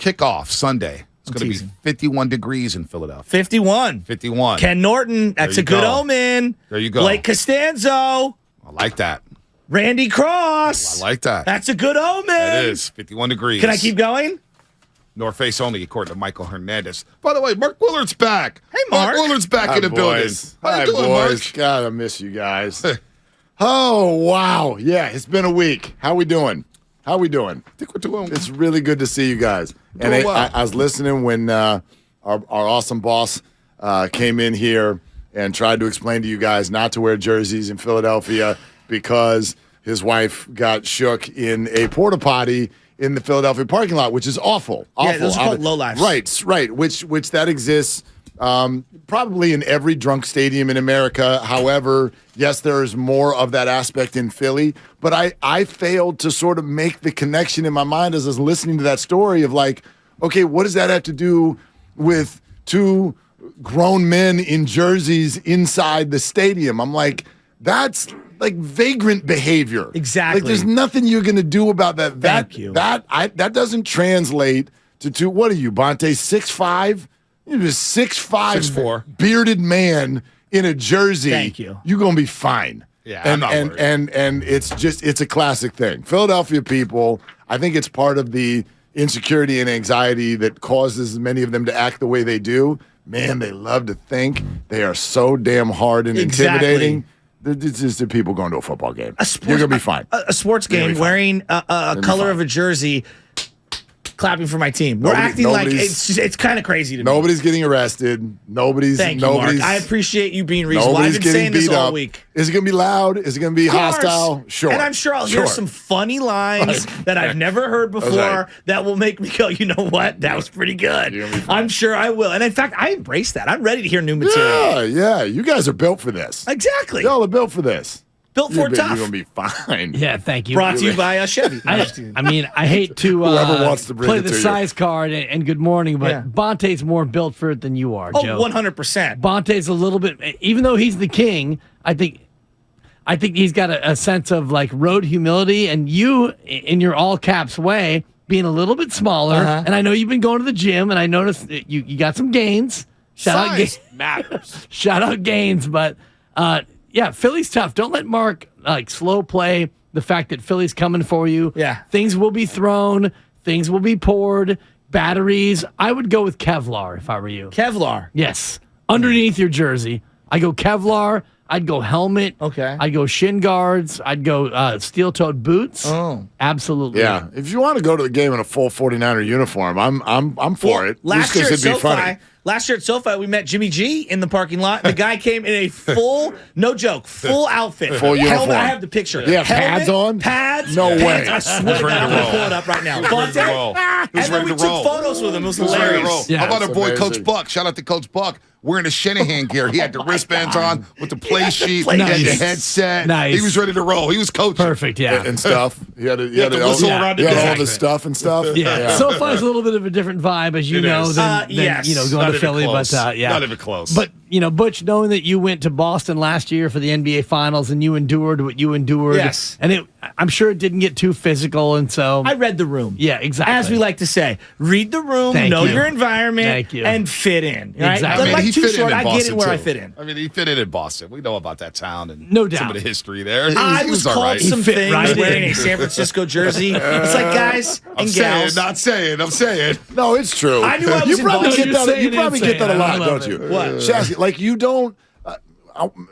Kickoff Sunday. It's going to be 51 degrees in Philadelphia. 51. 51. Ken Norton. That's a good omen. There you go. Blake Costanzo. I like that. Randy Cross. I like that. That's a good omen. It is. 51 degrees. Can I keep going? North Face only, according to Michael Hernandez. By the way, Mark Willard's back. Hey, Mark. Willard's back in the building. How you doing, boys? Mark? God, I miss you guys. Oh, wow. Yeah, it's been a week. How we doing? I think we're doing. It's really good to see you guys. And I was listening when our awesome boss came in here and tried to explain to you guys not to wear jerseys in Philadelphia because his wife got shook in a porta potty in the Philadelphia parking lot, which is awful. Yeah, those are called lowlifes. Right. Which that exists probably in every drunk stadium in America. However, yes, there is more of that aspect in Philly. But I failed to sort of make the connection in my mind as I was listening to that story of like, okay, what does that have to do with two grown men in jerseys inside the stadium? I'm like, that's like vagrant behavior. Exactly. Like there's nothing you're going to do about that. Thank you. That doesn't translate to two. What are you, Bonte? 6'5"? You're a 6'4" bearded man in a jersey. Thank you. You're going to be fine. Yeah, and it's a classic thing. Philadelphia people, I think it's part of the insecurity and anxiety that causes many of them to act the way they do. Man, they love to think. They are so damn hard and intimidating. It's just the people going to a football game. You're going to be fine. A sports game wearing a color of a jersey, clapping for my team. We're acting like it's kind of crazy to me. Nobody's getting arrested. Thank you, Mark. I appreciate you being reasonable. I've been saying this all week. Is it going to be loud? Is it going to be hostile? Sure. And I'm sure I'll hear some funny lines that I've never heard before that will make me go, you know what? That was pretty good. I'm sure I will. And in fact, I embrace that. I'm ready to hear new material. Yeah. You guys are built for this. Exactly. Y'all are built for this. Built for tough. You're going to be fine. Yeah, thank you. Brought to you by Chevy. I mean, I hate to, whoever wants to play the size card and good morning, but Bonte's more built for it than you are, Joe. 100%. Bonte's a little bit, even though he's the king, I think he's got a sense of like road humility, and you, in your all caps way, being a little bit smaller. And I know you've been going to the gym, and I noticed that you got some gains. Size matters. Shout out gains, but yeah, Philly's tough. Don't let Mark slow play the fact that Philly's coming for you. Yeah, things will be thrown, things will be poured, batteries. I would go with Kevlar if I were you. Kevlar, yes, underneath your jersey. I go Kevlar. I'd go helmet. Okay. I'd go shin guards. I'd go steel-toed boots. Oh, absolutely. Yeah. If you want to go to the game in a full 49er uniform, I'm for it. Last year at SoFi, we met Jimmy G in the parking lot. The guy came in a full, no joke, full outfit. Full uniform. I have the picture. Yeah, pads on? Pads. No way. I swear to God, I'm going to pull it up right now. And then we took photos with him. It was hilarious. How about our boy Coach Buck? Shout out to Coach Buck. Wearing the Shanahan gear. He had the wristbands on with the play sheet. He had the headset. Nice. He was ready to roll. He was coaching. Perfect, yeah. And stuff. He had the whistle around the all the stuff and stuff. Yeah. SoFi's a little bit of a different vibe, as you know, than going to Philly. Close. But yeah. Not even close. But, Butch, knowing that you went to Boston last year for the NBA Finals and you endured what you endured. Yes. And I'm sure it didn't get too physical, and so I read the room. Yeah, exactly. As we like to say, read the room, know your environment, and fit in. Right? Exactly. He fit in I Boston get it where too. I fit in. I mean, he fit in Boston. We know about that town and no doubt. some of the history there. I He was all called right. some things wearing a San Francisco jersey. It's like guys and gals. I'm saying. No, it's true. I knew I was you probably involved. get that a lot, don't you? What? Shazzy, like you don't.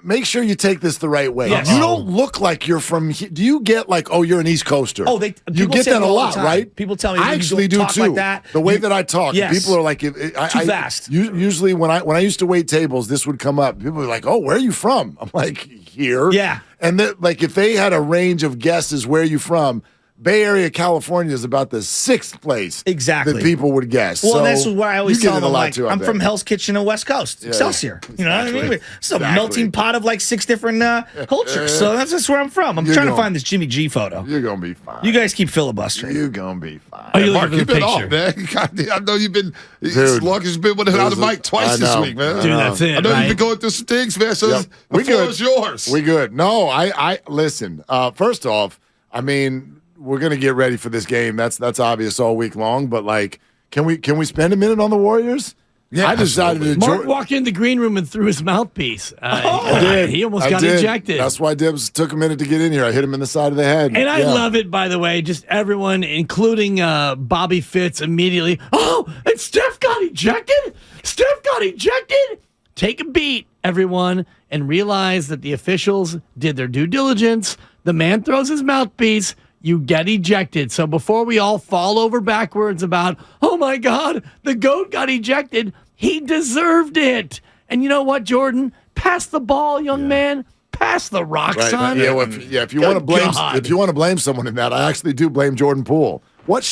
Make sure you take this the right way. Yes. You don't look like you're from. Do you get like, oh, you're an East Coaster? Oh, you get that a lot, right? People tell me I actually do talk too. Like that. The way that I talk, people are like, too fast. Usually, when I used to wait tables, this would come up. People were like, "Oh, where are you from?" I'm like, "Here." Yeah. And like, if they had a range of guesses, where are you from? Bay Area, California is about the 6th place exactly that people would guess. Well, so this is why I always tell them, like, too, I'm from Hell's Kitchen on West Coast, Excelsior. You know what I mean? It's a melting pot of like 6 different cultures. So that's just where I'm from. I'm trying to find this Jimmy G photo. You're going to be fine. You guys keep filibustering. You're going to be fine. Oh, Mark, you've been off, man. I know you've been, as long as you've been without a mic twice this week, man. Dude, that's it. I know you've been going through some things, man. So the floor is yours. We good. No, I listen. First off, I mean, we're going to get ready for this game. That's obvious all week long. But, like, Can we spend a minute on the Warriors? Yeah, I decided to. Mark walked in the green room and threw his mouthpiece. I did. He almost got ejected. That's why Dibs took a minute to get in here. I hit him in the side of the head. And I love it, by the way. Just everyone, including Bobby Fitz, immediately. Oh, and Steph got ejected? Steph got ejected? Take a beat, everyone, and realize that the officials did their due diligence. The man throws his mouthpiece. You get ejected. So before we all fall over backwards about, oh my God, the GOAT got ejected, he deserved it. And you know what, Jordan? Pass the ball, young man. Pass the rock, son. Yeah, well, if you want to blame someone in that, I actually do blame Jordan Poole. What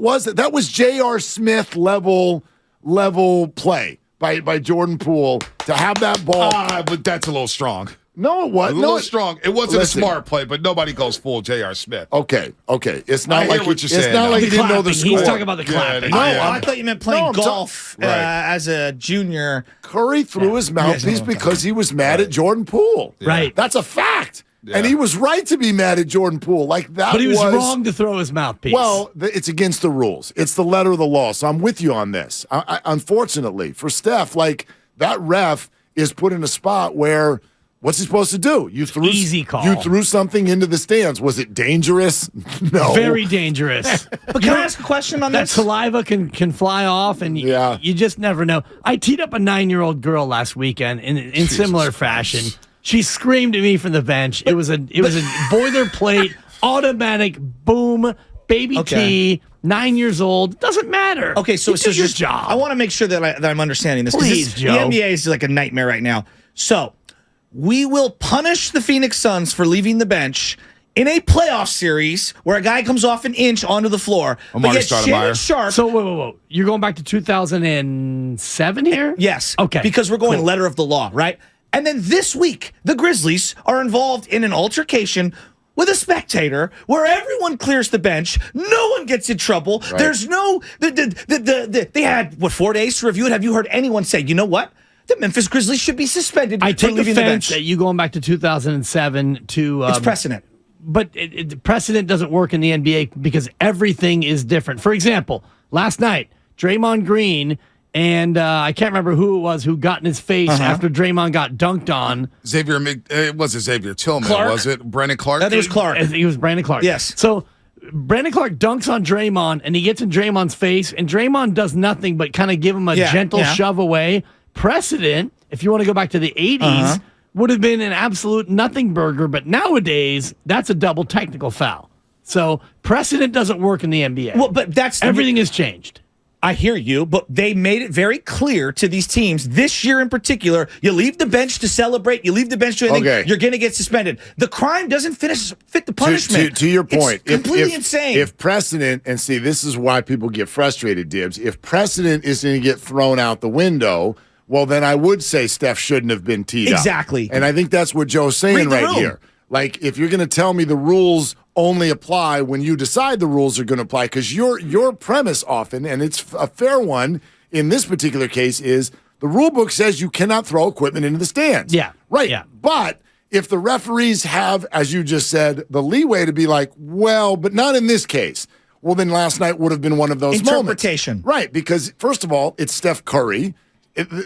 was it? That was J.R. Smith level play by Jordan Poole to have that ball. But that's a little strong. No, it wasn't. A little strong. It wasn't a smart play, but nobody goes full J.R. Smith. Okay. It's not like what you're saying. It's not like he didn't know the score. He's talking about the clapping. I thought you meant playing golf as a junior. Curry threw his mouthpiece because he was mad at Jordan Poole. Yeah. Right. That's a fact. Yeah. And he was right to be mad at Jordan Poole. Like that. But he was wrong to throw his mouthpiece. Well, it's against the rules. It's the letter of the law. So I'm with you on this. Unfortunately, for Steph, like that ref is put in a spot where. What's he supposed to do? Easy call. You threw something into the stands. Was it dangerous? No. Very dangerous. But can I ask a question on that this? Saliva can fly off, and you just never know. I teed up a 9-year-old girl last weekend in similar fashion. She screamed at me from the bench. It was a boilerplate, automatic, boom, baby T. 9 years old, doesn't matter. Okay, so your just job. I want to make sure that I'm understanding this. Please, Joe. The NBA is like a nightmare right now. So we will punish the Phoenix Suns for leaving the bench in a playoff series where a guy comes off an inch onto the floor. But yet Shannon Sharp. So whoa. You're going back to 2007 here? Yes. Okay. Because we're going letter of the law, right? And then this week, the Grizzlies are involved in an altercation with a spectator where everyone clears the bench. No one gets in trouble. Right. There's no... they had, 4 days to review it? Have you heard anyone say, you know what? The Memphis Grizzlies should be suspended. I take leaving offense the bench. at you going back to 2007 to... it's precedent. But precedent doesn't work in the NBA because everything is different. For example, last night, Draymond Green and I can't remember who it was who got in his face after Draymond got dunked on. It wasn't Xavier Tillman, was it? Brandon Clark? That was Clark. I think it was Brandon Clark. Yes. So Brandon Clark dunks on Draymond, and he gets in Draymond's face, and Draymond does nothing but kind of give him a gentle shove away. Precedent, if you want to go back to the 80s, would have been an absolute nothing burger, but nowadays, that's a double technical foul. So precedent doesn't work in the NBA. Well, but everything has changed. I hear you, but they made it very clear to these teams this year in particular, you leave the bench to celebrate, you leave the bench to anything, you're going to get suspended. The crime doesn't fit the punishment. To your point, it's completely insane. If precedent, and see, this is why people get frustrated, Dibs, if precedent is going to get thrown out the window, well, then I would say Steph shouldn't have been teed up. Exactly. And I think that's what Joe's saying right here. Like, if you're going to tell me the rules only apply when you decide the rules are going to apply, because your premise often, and it's a fair one in this particular case, is the rule book says you cannot throw equipment into the stands. Yeah. Right. Yeah. But if the referees have, as you just said, the leeway to be like, well, but not in this case, well, then last night would have been one of those interpretation. Moments. Right. Because, first of all, it's Steph Curry.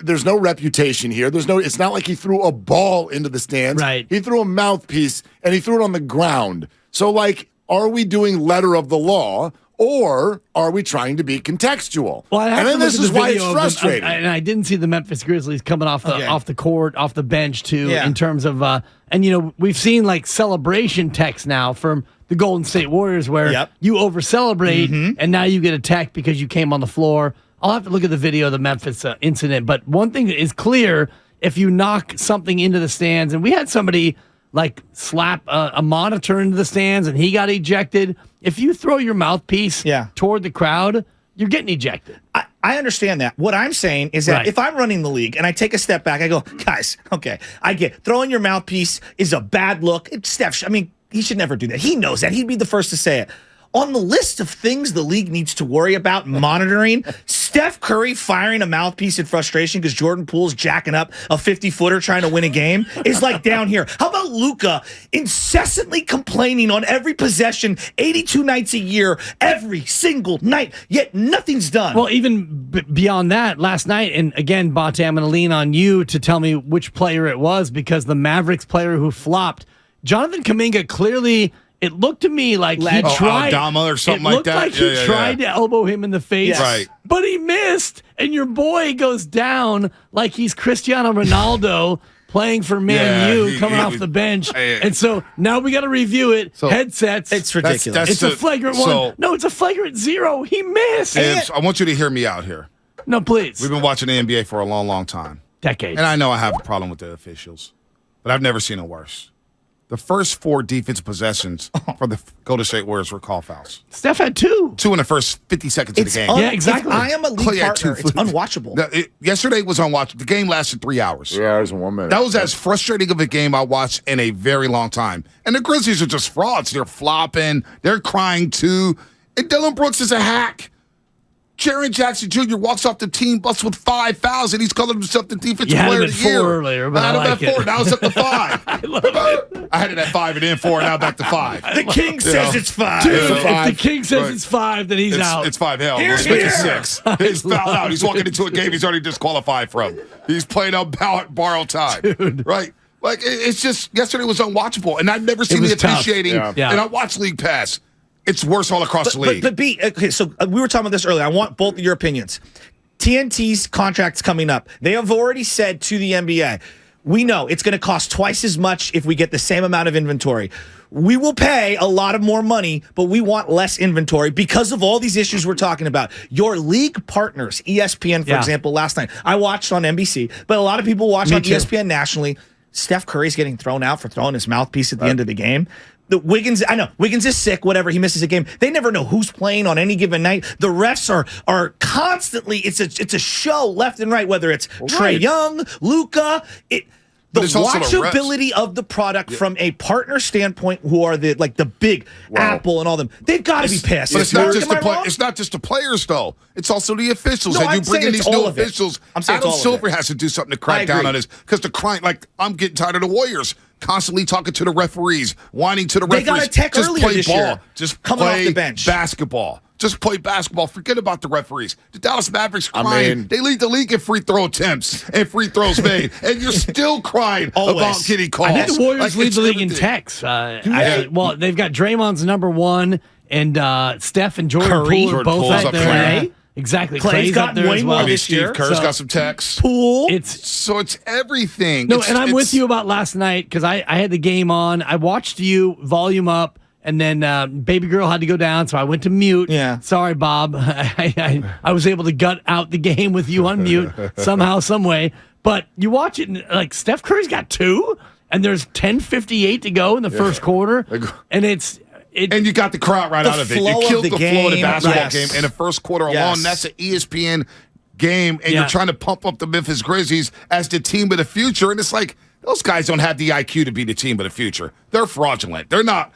There's no reputation here. It's not like he threw a ball into the stands. Right. He threw a mouthpiece and he threw it on the ground. So, like, are we doing letter of the law or are we trying to be contextual? Well, and then this is why it's frustrating. And I didn't see the Memphis Grizzlies coming off the court, off the bench too, in terms of and you know, we've seen like celebration texts now from the Golden State Warriors where you over celebrate and now you get attacked because you came on the floor. I'll have to look at the video of the Memphis incident, but one thing is clear: if you knock something into the stands, and we had somebody like slap a monitor into the stands and he got ejected. If you throw your mouthpiece toward the crowd, you're getting ejected. I understand that. What I'm saying is that if I'm running the league and I take a step back, I go, guys, okay, I get throwing your mouthpiece is a bad look. It's Steph. I mean, he should never do that. He knows that. He'd be the first to say it. on the list of things the league needs to worry about monitoring, Steph Curry firing a mouthpiece in frustration because Jordan Poole's jacking up a 50-footer trying to win a game is like down here. How about Luka incessantly complaining on every possession 82 nights a year, every single night, yet nothing's done? Well, even beyond that, last night, and again, Bonte, I'm going to lean on you to tell me which player it was, because the Mavericks player who flopped, Jonathan Kuminga, clearly, it looked to me like he tried. Adama or something like that. It looked like he tried to elbow him in the face, Yes. Right. but he missed, and your boy goes down like he's Cristiano Ronaldo playing for Man U, coming off the bench. And so now we got to review it. Headsets. It's ridiculous. It's a flagrant one. No, it's a flagrant 0. He missed. Dibs, I want you to hear me out here. No, please. We've been watching the NBA for a long, long time. Decades. And I know I have a problem with the officials, but I've never seen it worse. The first 4 defensive possessions for the Golden State Warriors were call fouls. Steph had 2. 2 in the first 50 seconds of the game. Yeah, exactly. If I am a league Clay had partner, 2 it's flips. unwatchable. Yesterday was unwatchable. The game lasted 3 hours. 3 hours and 1 minute. That was as frustrating of a game I watched in a very long time. And the Grizzlies are just frauds. They're flopping. They're crying too. And Dylan Brooks is a hack. Jaren Jackson Jr. walks off the team bus with 5 fouls, and he's calling himself the defensive player of the year. 4 earlier, but I had him at 4. Now it's up to 5. I love it. I had it at 5 and then 4, now back to 5. The king says it's 5. Dude, It's a if 5. the king says Right. it's 5, then he's out. It's 5 hell. Here, It's here. 6. He's fouled out. He's walking into a game he's already disqualified from. He's playing on borrowed time. Dude. Right? Like, it's just, yesterday was unwatchable, and I've never seen was the tough. officiating. Yeah. And I watch League Pass. It's worse all across the league. But B, okay, so we were talking about this earlier. I want both of your opinions. TNT's contract's coming up. They have already said to the NBA, we know it's going to cost twice as much if we get the same amount of inventory. We will pay a lot of more money, but we want less inventory because of all these issues we're talking about. Your league partners, ESPN, for example, last night, I watched on NBC, but a lot of people watch on ESPN nationally. Steph Curry's getting thrown out for throwing his mouthpiece at the end of the game. The Wiggins, I know Wiggins is sick. Whatever, he misses a game. They never know who's playing on any given night. The refs are constantly. It's a show left and right. Whether it's Trae Young, Luka, The it's also the refs. watchability of the product from a partner standpoint, who are the big Apple and all them, they've got to be pissed. But it's not just Am I wrong? it's not just the players though. It's also the officials. No, and you I'm bring saying in it's these new all of it. officials. I'm saying it's Adam all of Silver it. has to do something to I crack down agree. on this because the crying. Like I'm getting tired of the Warriors constantly talking to the referees, whining to the They referees. got a tech just earlier play this ball. year, Just coming off play the bench. basketball. Just play basketball. Forget about the referees. The Dallas Mavericks crying. They lead the league in free throw attempts and free throws made, and you're still crying about getting called. I think the Warriors lead it's the league in everything. techs. Well, they've got Draymond's #1, and Steph and Jordan Poole are both Poole's up up there. there. Yeah. Exactly. Clay's got up there way as more well. this year. Steve Kerr's So- got some texts. Poole. It's everything. No, and I'm with you about last night because I had the game on. I watched you volume up, and then baby girl had to go down, so I went to mute. Yeah. Sorry, Bob. I was able to gut out the game with you on mute somehow, some way. But you watch it, and like Steph Curry's got 2, and there's 10:58 to go in the first quarter, and and you got the crowd right out of it. You flow of killed the the flow of the game, basketball yes. game in the first quarter alone. Yes. That's an ESPN game, and you're trying to pump up the Memphis Grizzlies as the team of the future. And it's like those guys don't have the IQ to be the team of the future. They're fraudulent. They're not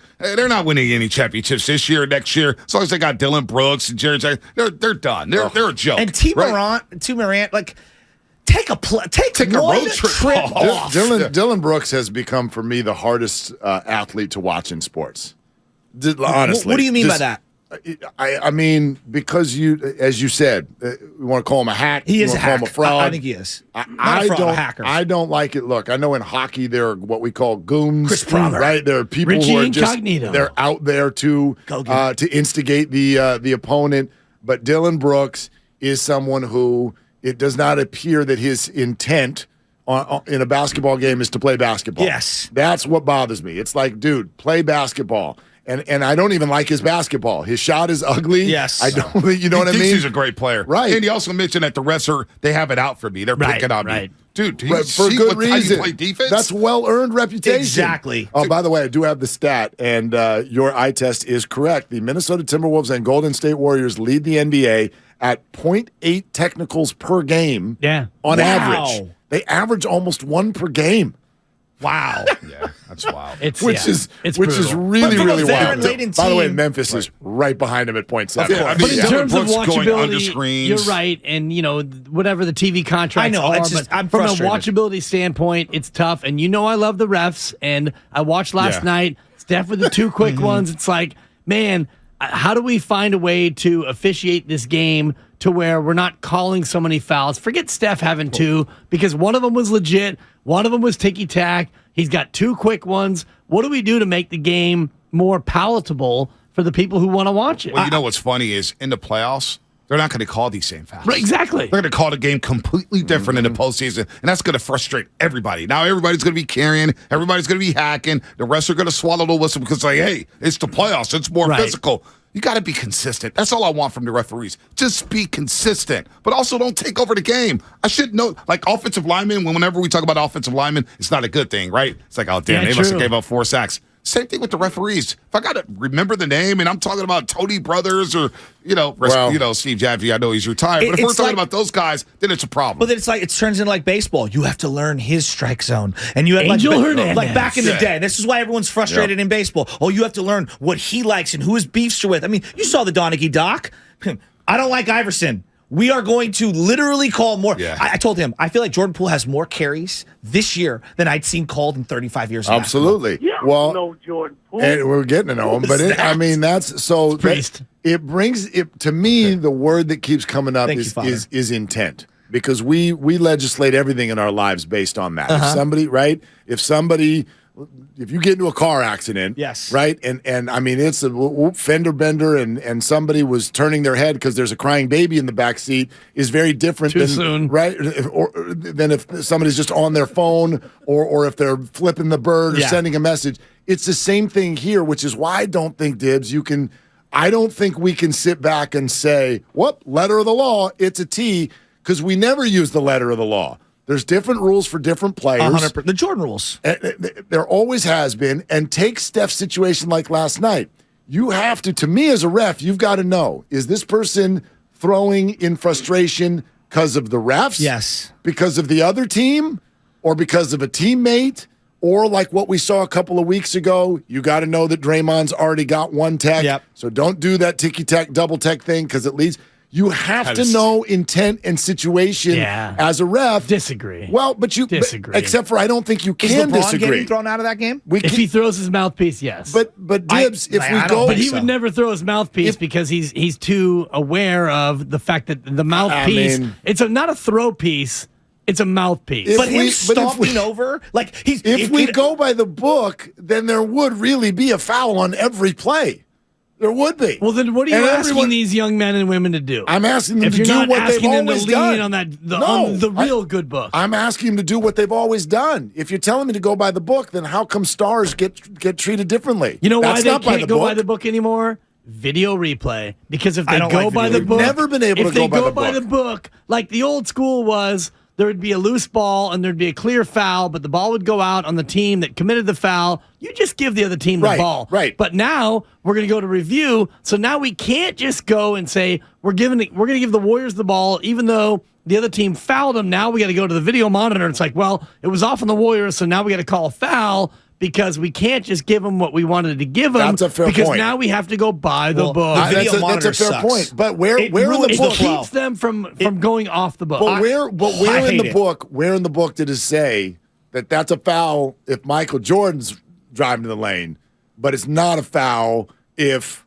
winning any championships this year, next year. As long as they got Dylan Brooks and Jared Jackson, they're done. They're a joke. And T. right? Morant, like. Take a road trip off. Dylan Brooks has become for me the hardest athlete to watch in sports. Honestly, What do you mean by that? I mean, because as you said, we want to call him a hack. He is a call him hack. a fraud. I think he is. I Not a fraud, don't. a hacker. I don't like it. Look, I know in hockey there are what we call goons. Chris Pronger. Right? There are people Richie who are just Incognito. they're out there to instigate the opponent. But Dylan Brooks is someone who it does not appear that his intent in a basketball game is to play basketball. Yes. That's what bothers me. It's like, dude, play basketball. And I don't even like his basketball. His shot is ugly. Yes. I don't. You know what I He thinks mean? he's a great player, Right. And he also mentioned that the refs they have it out for me. They're picking on me, dude. Do you But for see good how you reason. play defense? That's well-earned reputation. Exactly. Oh, by the way, I do have the stat, and your eye test is correct. The Minnesota Timberwolves and Golden State Warriors lead the NBA at 0.8 technicals per game. Yeah. On Wow. average, they average almost 1 per game. Wow. Yeah, that's wild. It's which brutal. is really, But really from a wild. veteran-laden By the way, team- Memphis is right behind him at .7. Yeah, I mean, But in Dylan terms of Brooks going under watchability, screens. you're right, and whatever the TV contracts I know, are, it's just- but I'm from frustrated. a watchability standpoint, it's tough. And I love the refs, and I watched last night. Steph with the 2 quick ones. It's like, man, how do we find a way to officiate this game to where we're not calling so many fouls? Forget Steph having 2, because one of them was legit, one of them was ticky-tack. He's got 2 quick ones. What do we do to make the game more palatable for the people who want to watch it? Well, you know what's funny is in the playoffs, they're not going to call these same fouls. Right, exactly. They're going to call the game completely different in the postseason, and that's going to frustrate everybody. Now everybody's going to be carrying, everybody's going to be hacking. The refs are going to swallow the whistle because, like, hey, it's the playoffs. It's more physical. You got to be consistent. That's all I want from the referees. Just be consistent, but also don't take over the game. I should know, like offensive linemen, whenever we talk about offensive linemen, it's not a good thing, right? It's like, oh, damn, they must have gave up 4 sacks. Same thing with the referees. If I got to remember the name, and I'm talking about Tony Brothers or, Steve Jaffe, I know he's retired. But if we're talking about those guys, then it's a problem. But then it's like it turns into like baseball. You have to learn his strike zone, and you have Angel Hernandez. like back in the day. This is why everyone's frustrated in baseball. Oh, you have to learn what he likes and who his beefs are with. I mean, you saw the Donaghy doc. I don't like Iverson. We are going to literally call more. Yeah. I told him, I feel like Jordan Poole has more carries this year than I'd seen called in 35 years. Absolutely. Well, no Jordan Poole. and we're getting to know him, but that's so. It brings it to me. The word that keeps coming up is intent, because we legislate everything in our lives based on that. If you get into a car accident, right, and I mean it's a fender bender, and somebody was turning their head because there's a crying baby in the back seat, is very different than if somebody's just on their phone or if they're flipping the bird or sending a message. It's the same thing here, which is why I don't think, Dibs, I don't think we can sit back and say, "Whoop, letter of the law, it's a T," because we never use the letter of the law. There's different rules for different players. 100%. The Jordan rules. There always has been. And take Steph's situation like last night. You have to me as a ref, you've got to know, is this person throwing in frustration because of the refs? Yes. Because of the other team? Or because of a teammate? Or like what we saw a couple of weeks ago, you got to know that Draymond's already got 1 tech. Yep. So don't do that ticky-tack, double tech thing, because at least you have to know intent and situation as a ref. Disagree. Well, but you disagree. Except for I don't think you Is can LeBron disagree. getting thrown out of that game? If he throws his mouthpiece, yes. But Dibs, but he would never throw his mouthpiece because he's too aware of the fact that the mouthpiece. It's not a throw piece. It's a mouthpiece. But him stomping over, like if we go by the book, then there would really be a foul on every play. There would be. Well, then what are you asking these young men and women to do? I'm asking them if to you're do not what they've asking them to always lean done. on the real good book. I'm asking them to do what they've always done. If you're telling me to go by the book, then how come stars get treated differently? You know why That's they not can't go by the book anymore? Video replay. Because if they go by the book, never been able to go by the book, like the old school was, there would be a loose ball and there'd be a clear foul, but the ball would go out on the team that committed the foul. You just give the other team the ball. Right. But now we're going to go to review. So now we can't just go and say we're going to give the Warriors the ball, even though the other team fouled them. Now we got to go to the video monitor. It's like, well, it was off on the Warriors, so now we got to call a foul. Because we can't just give them what we wanted to give them. That's a fair point. Because now we have to go by the book. That's a fair point. But where in the book keeps them from going off the book? But where in the book did it say that that's a foul if Michael Jordan's driving to the lane, but it's not a foul if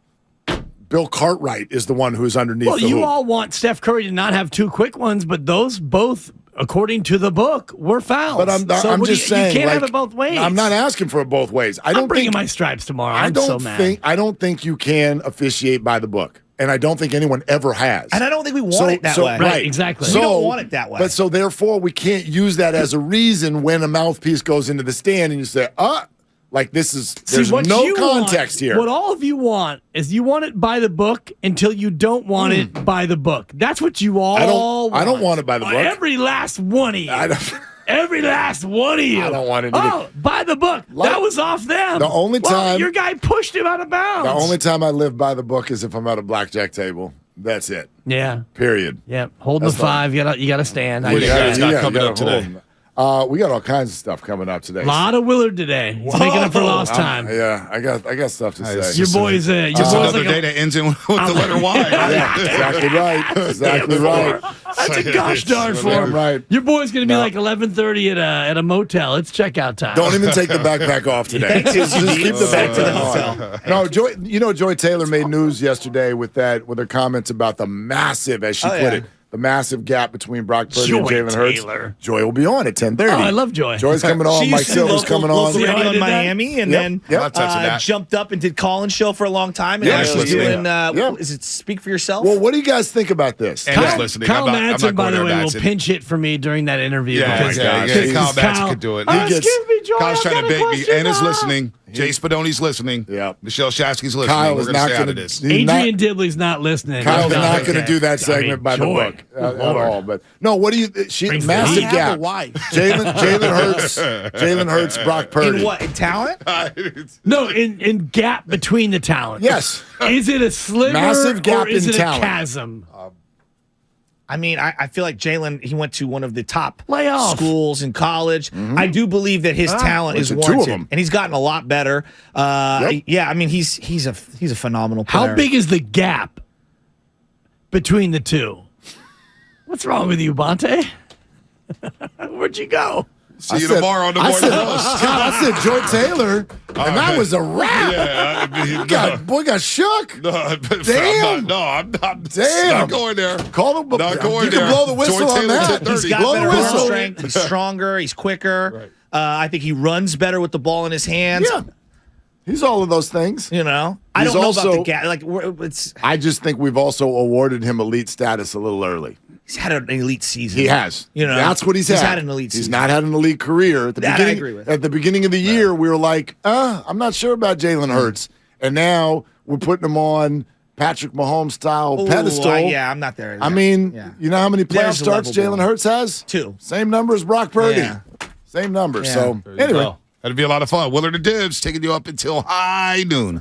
Bill Cartwright is the one who's underneath the hoop? Well, you all want Steph Curry to not have 2 quick ones, but those both, according to the book, were fouls. But I'm just saying, you can't have it both ways. I'm not asking for it both ways. I'm bringing my stripes tomorrow. I'm so mad. I don't think you can officiate by the book, and I don't think anyone ever has. And I don't think we want it that way. Right, exactly. We don't want it that way. But so therefore, we can't use that as a reason when a mouthpiece goes into the stand and you say, like there's no context here. What all of you want is you want it by the book until you don't want it by the book. That's what you all want. I don't want it by the book. Every last one of you. Every last one of you. I don't want it. By the book. That was off them. The only time your guy pushed him out of bounds. The only time I live by the book is if I'm at a blackjack table. That's it. Yeah. Period. Yeah. Holding the 5. You got to stand. What do you guys got coming up today? We got all kinds of stuff coming up today. A lot of Willard today. He's making up for lost time. Yeah, I got stuff to say. Your boy's another day that ends in with the letter Y. Yeah, exactly right. Exactly right. That's a gosh darn for him. Right. Your boy's going to be like 11:30 at a motel. It's checkout time. Don't even take the backpack off today. Just keep the Back to the backpack hotel. No, Joy Taylor made news yesterday with her comments about the massive, as she put it, the massive gap between Brock Purdy and Jalen Hurts. Joy will be on at 10:30. Oh, I love Joy. Joy's coming on. Mike Silver's coming on. Local radio in Miami, and then jumped up and did Colin's show for a long time. And now she's doing, is it Speak for Yourself? Well, what do you guys think about this? And it's listening. Kyle Madsen, by the way, will pinch hit for me during that interview. Kyle Madsen could do it. Excuse me, Joy. Kyle's trying to bait me, and is listening. Jay Spadoni's listening. Yeah. Michelle Shasky's listening. Kyle is not going to. Adrian Dibley's not listening. Kyle's not going to do that segment by the book at all. But no, what do you? Massive gap. Jalen Hurts, Brock Purdy. In what? In talent? No, in gap between the talent. Yes. Is it a sliver Massive gap or is in it talent. a chasm? I mean, I feel like Jalen, he went to one of the top Playoff. schools in college. I do believe that his talent is Went to two of warranted, them. and he's gotten a lot better. Yeah, I mean, he's a phenomenal player. How big is the gap between the two? What's wrong with you, Bonte? Where'd you go? See you tomorrow on the morning roast. I said Joy Taylor, and that was a wrap. Yeah, boy got shook. Damn. I'm not going there. Call him. Not going you there. can blow the whistle Joy on Taylor that. 10:30. He's got Blow the better arm whistle. strength. He's stronger. He's quicker. Right. I think he runs better with the ball in his hands. Yeah, he's all of those things. You know, I He's don't know also- about the gap. Like, it's I just think we've also awarded him elite status a little early. he's had an elite season. He has. You know, That's what he's had. He's had an elite He's season. not had an elite career. At the That I beginning, agree with. At the beginning of the year, we were like, I'm not sure about Jalen Hurts. And now we're putting him on Patrick Mahomes style Ooh, pedestal. yeah, I'm not there. I mean, Yeah. you know how many playoff There's a starts level Jalen below. Hurts has? 2. Same number as Brock Purdy. Yeah. Same number. Yeah. So, There you anyway. go. That'd be a lot of fun. Willard and Dibs taking you up until high noon.